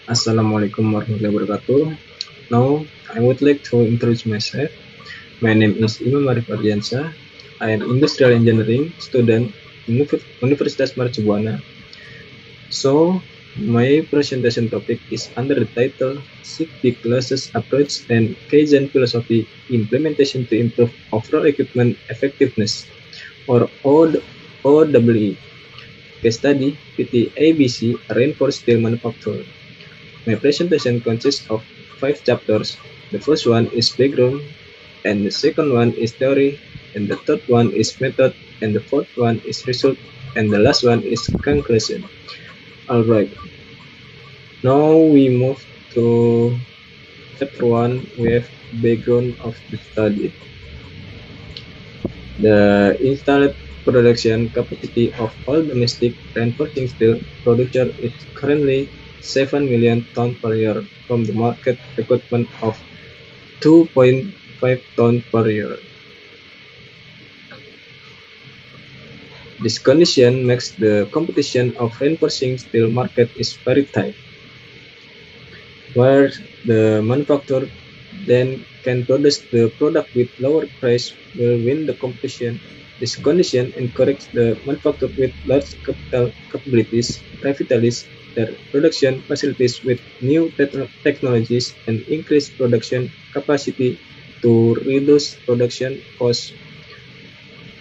Assalamualaikum warahmatullahi wabarakatuh. Now, I would like to introduce myself. My name is Imam Arif Ardiansyah. I am industrial engineering student in Universitas Marcibuana. So, my presentation topic is under the title Six Big Losses Approach and Kaizen Philosophy Implementation to Improve Overall Equipment Effectiveness, or OEE. Case study PT ABC Reinforced Steel Manufacturer. My presentation consists of 5 chapters. The first one is background, and the second one is theory, and the third one is method, and the fourth one is result, and the last one is conclusion. Alright, now we move to chapter 1. We have background of the study. The installed production capacity of all domestic reinforcing steel production is currently 7 million tons per year from the market requirement of 2.5 tons per year. This condition makes the competition of reinforcing steel market is very tight, where the manufacturer then can produce the product with lower price will win the competition. This condition encourages the manufacturer with large capital capabilities revitalize their production facilities with new technologies and increase production capacity to reduce production costs.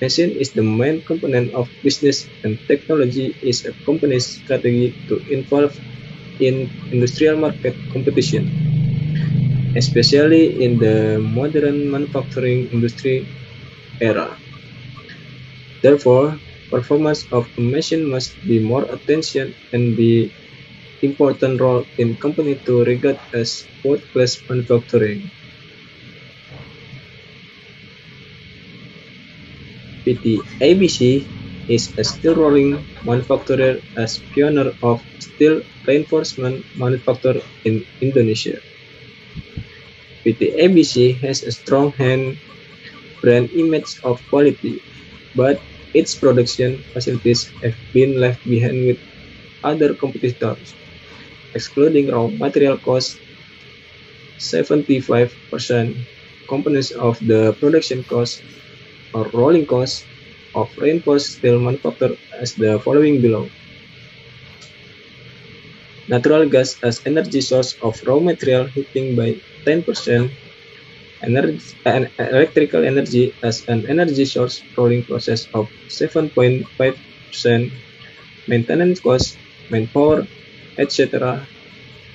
Machine is the main component of business, and technology is a company's strategy to involve in industrial market competition, especially in the modern manufacturing industry era. Therefore, performance of a machine must be more attention and be important role in company to regard as world-class manufacturing. PT ABC is a steel rolling manufacturer as pioneer of steel reinforcement manufacture in Indonesia. PT ABC has a strong brand image of quality, but its production facilities have been left behind with other competitors, excluding raw material costs. 75% components of the production cost or rolling cost of reinforced steel manufacture as the following below. Natural gas as energy source of raw material heating by 10%, electrical energy as an energy source rolling process of 7.5%, maintenance cost, manpower, etc.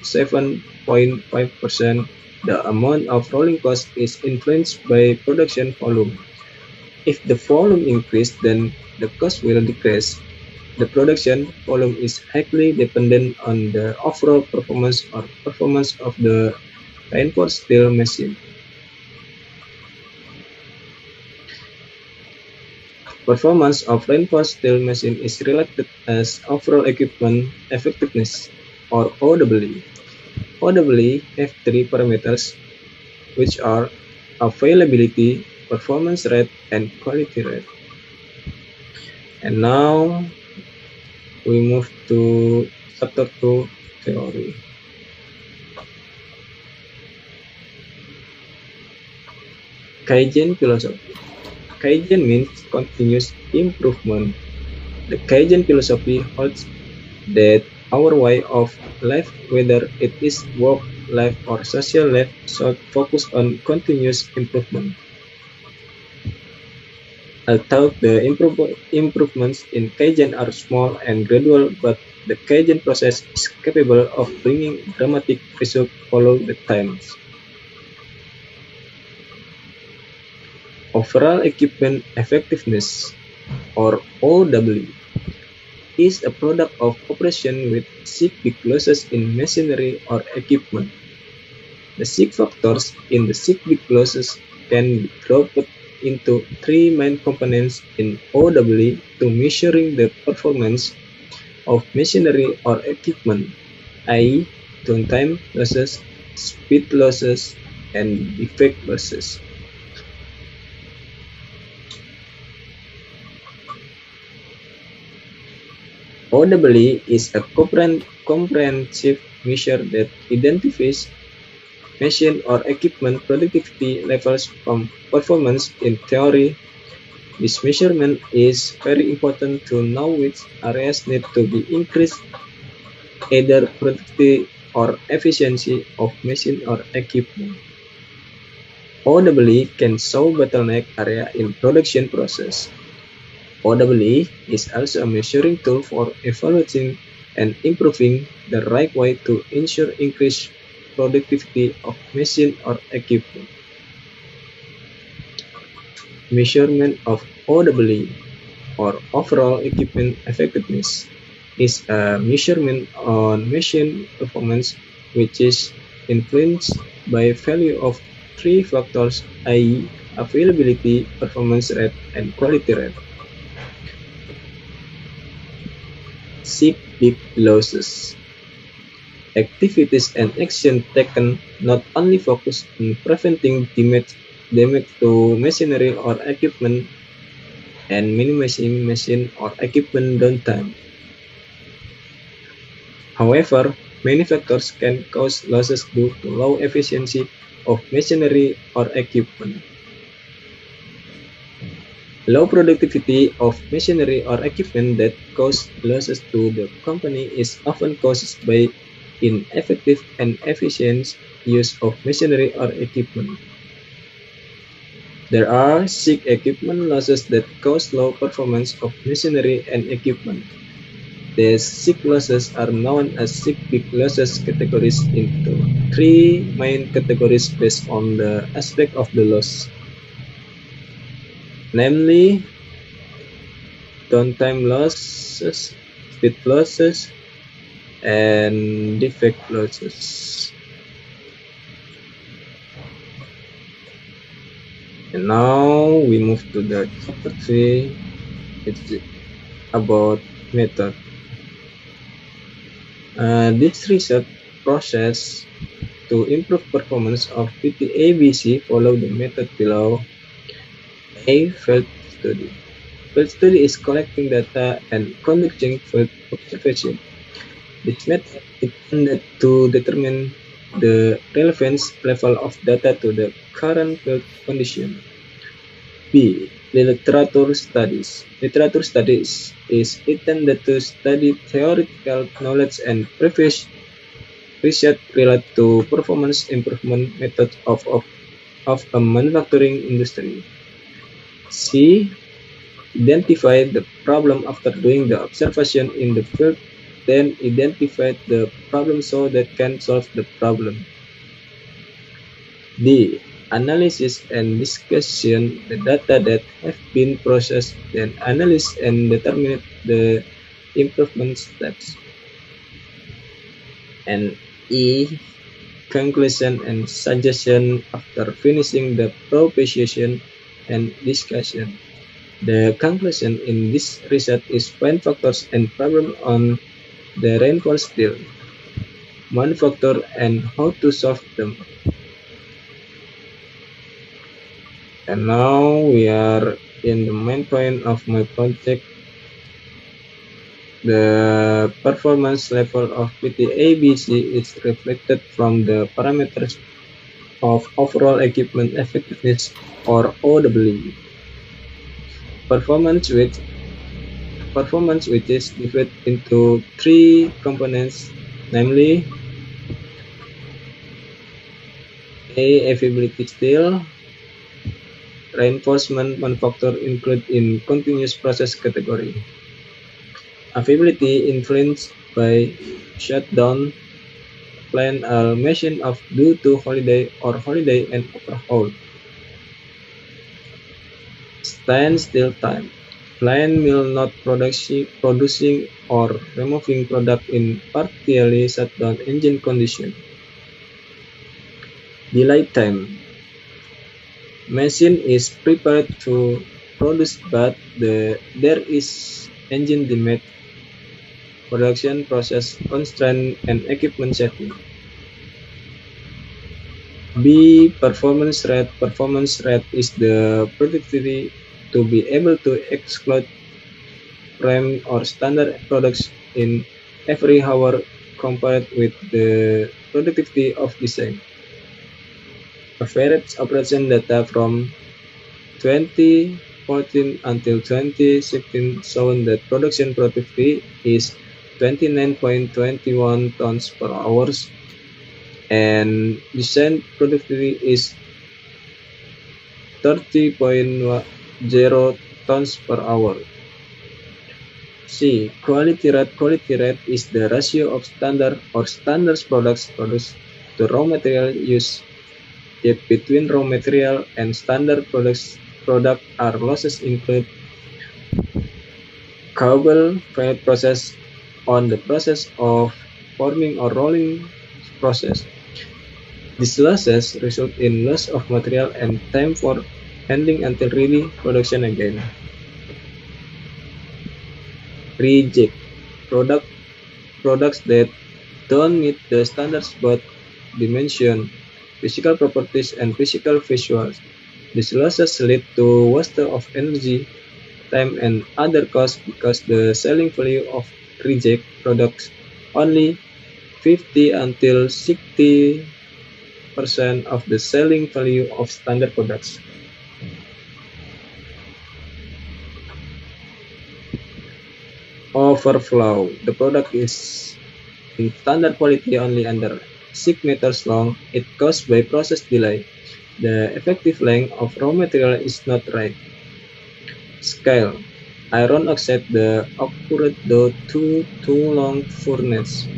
7.5%. The amount of rolling cost is influenced by production volume. If the volume increases, then the cost will decrease. The production volume is highly dependent on the overall performance of the reinforced steel machine. Performance of reinforced steel machine is related as overall equipment effectiveness, or OEE. OEE have three parameters, which are availability, performance rate, and quality rate. And now we move to chapter 2, theory. Kaizen philosophy. Kaizen means continuous improvement. The Kaizen philosophy holds that our way of life, whether it is work life or social life, should focus on continuous improvement. Although the improvements in Kaizen are small and gradual, but the Kaizen process is capable of bringing dramatic results follow the times. Overall equipment effectiveness, or OEE, is a product of operation with 6 big losses in machinery or equipment. The 6 factors in the 6 big losses can be grouped into 3 main components in OEE to measuring the performance of machinery or equipment, i.e. downtime losses, speed losses, and defect losses. OEE is a comprehensive measure that identifies machine or equipment productivity levels from performance in theory. This measurement is very important to know which areas need to be increased, either productivity or efficiency of machine or equipment. OEE can show bottleneck area in production process. OEE is also a measuring tool for evaluating and improving the right way to ensure increased productivity of machine or equipment. Measurement of OEE or overall equipment effectiveness is a measurement on machine performance which is influenced by value of three factors, i.e. availability, performance rate, and quality rate. Seek big losses. Activities and action taken not only focus on preventing damage to machinery or equipment and minimizing machine or equipment downtime. However, many factors can cause losses due to low efficiency of machinery or equipment. Low productivity of machinery or equipment that cause losses to the company is often caused by ineffective and efficient use of machinery or equipment. There are 6 equipment losses that cause low performance of machinery and equipment. These 6 losses are known as 6 big losses categories into 3 main categories based on the aspect of the loss, namely downtime losses, speed losses, and defect losses. And now we move to the chapter 3. It's about method. This research process to improve performance of PT-ABC follow the method below. A. Field study. Field study is collecting data and conducting field observation. This method is intended to determine the relevance level of data to the current field condition. B. Literature studies. Literature studies is intended to study theoretical knowledge and previous research related to performance improvement methods of a manufacturing industry. C. Identify the problem after doing the observation in the field, then identify the problem so that can solve the problem. D. Analysis and discussion the data that have been processed, then analyze and determine the improvement steps. And E. Conclusion and suggestion after finishing the proposition and discussion. The conclusion in this research is find factors and problems on the reinforced steel manufacture and how to solve them. And now we are in the main point of my project. The performance level of PT-ABC is reflected from the parameters of overall equipment effectiveness or OEE. Performance which is divided into 3 components, namely A. Availability steel. Reinforcement manufacture included in continuous process category. Availability influenced by shutdown, plant or machine off due to holiday and overhaul. Standstill time. Plant will not producing or removing product in partially shutdown engine condition. Delay time. Machine is prepared to produce but there is engine damage, production process constraint, and equipment safety. B. Performance rate. Performance rate is the productivity to be able to exploit prime or standard products in every hour compared with the productivity of design. Average operation data from 2014 until 2016 shown that production productivity is 29.21 tons per hour and design productivity is 30.0 tons per hour. C. Quality rate. Quality rate is the ratio of standard or standard products produced to raw material used. If between raw material and standard product are losses include cable failed process on the process of forming or rolling process. These losses result in loss of material and time for handling until ready production again. Reject products that don't meet the standards both dimension, physical properties, and physical visuals. These losses lead to waste of energy, time, and other costs because the selling value of reject products only 50 until 60% of the selling value of standard products. Overflow. The product is in standard quality only under 6 meters long. It caused by process delay. The effective length of raw material is not right. Scale. Iron oxide the occurred due to too long furnace.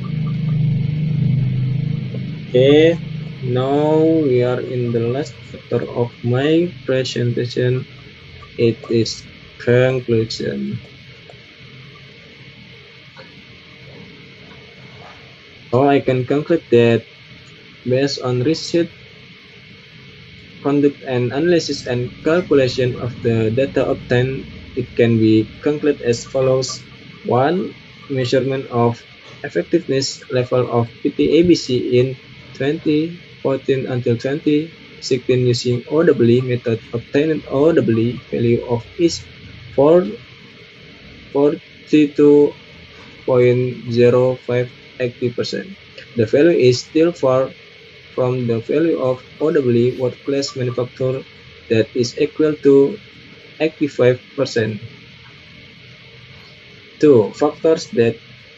Okay, now we are in the last chapter of my presentation. It is conclusion. So I can conclude that based on research, conduct and analysis and calculation of the data obtained, it can be concluded as follows. 1. Measurement of effectiveness level of PT-ABC in 2014 until 2016 using OEE method obtained OEE value of is 42.0580%. The value is still far from the value of OEE world-class manufacturer that is equal to 85%. 2. Factors that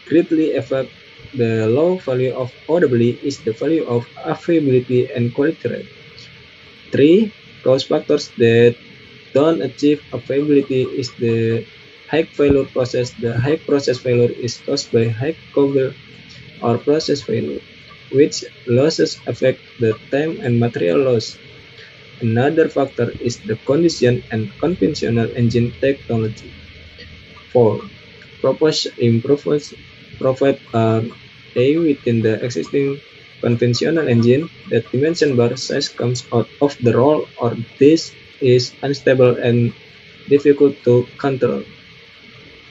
greatly affect the low value of OEE is the value of availability and quality rate. 3. Cause factors that don't achieve availability is the high failure process. The high process failure is caused by high cobble or process failure, which losses affect the time and material loss. Another factor is the condition and conventional engine technology. 4. Proposed improvements provide A within the existing conventional engine that dimension bar size comes out of the roll or this is unstable and difficult to control.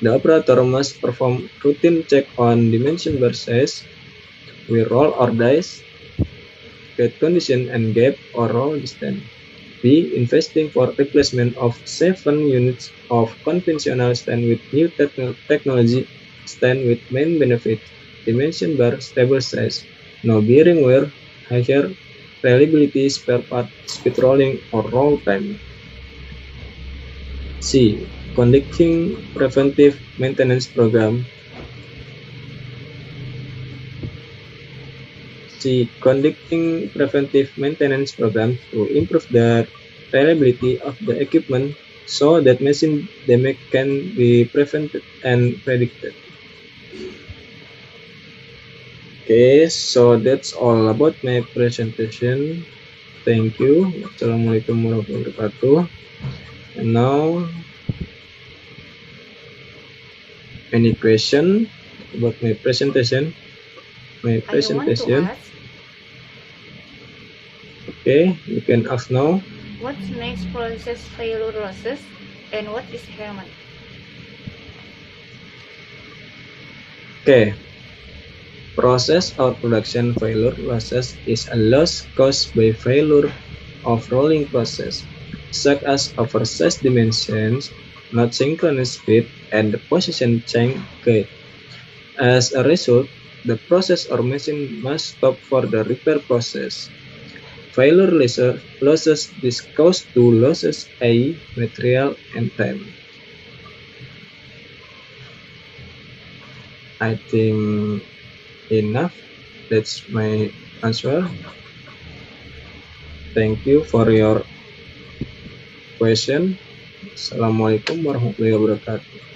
The operator must perform routine check on dimension bar size, we roll or dice, gate condition and gap or roll distance. B. Investing for replacement of 7 units of conventional stand with new technology stand with main benefit, dimension bar stable size, no bearing wear, higher reliability, spare part, speed rolling or roll time. C. Conducting preventive maintenance program. C. Conducting preventive maintenance program to improve the reliability of the equipment so that machine damage can be prevented and predicted. Okay, so that's all about my presentation. Thank you. Assalamualaikum warahmatullahi wabarakatuh. And now, any question about my presentation? I want to ask, Okay, you can ask now. what's next process failure losses and what is Herman? Okay. Process or production failure losses is a loss caused by failure of rolling process, such as oversized dimensions, not synchronous speed, and the position change gate. As a result, the process or machine must stop for the repair process. Failure losses this cause to losses A, material, and time. I think enough. That's my answer. Thank you for your question. Assalamualaikum warahmatullahi wabarakatuh.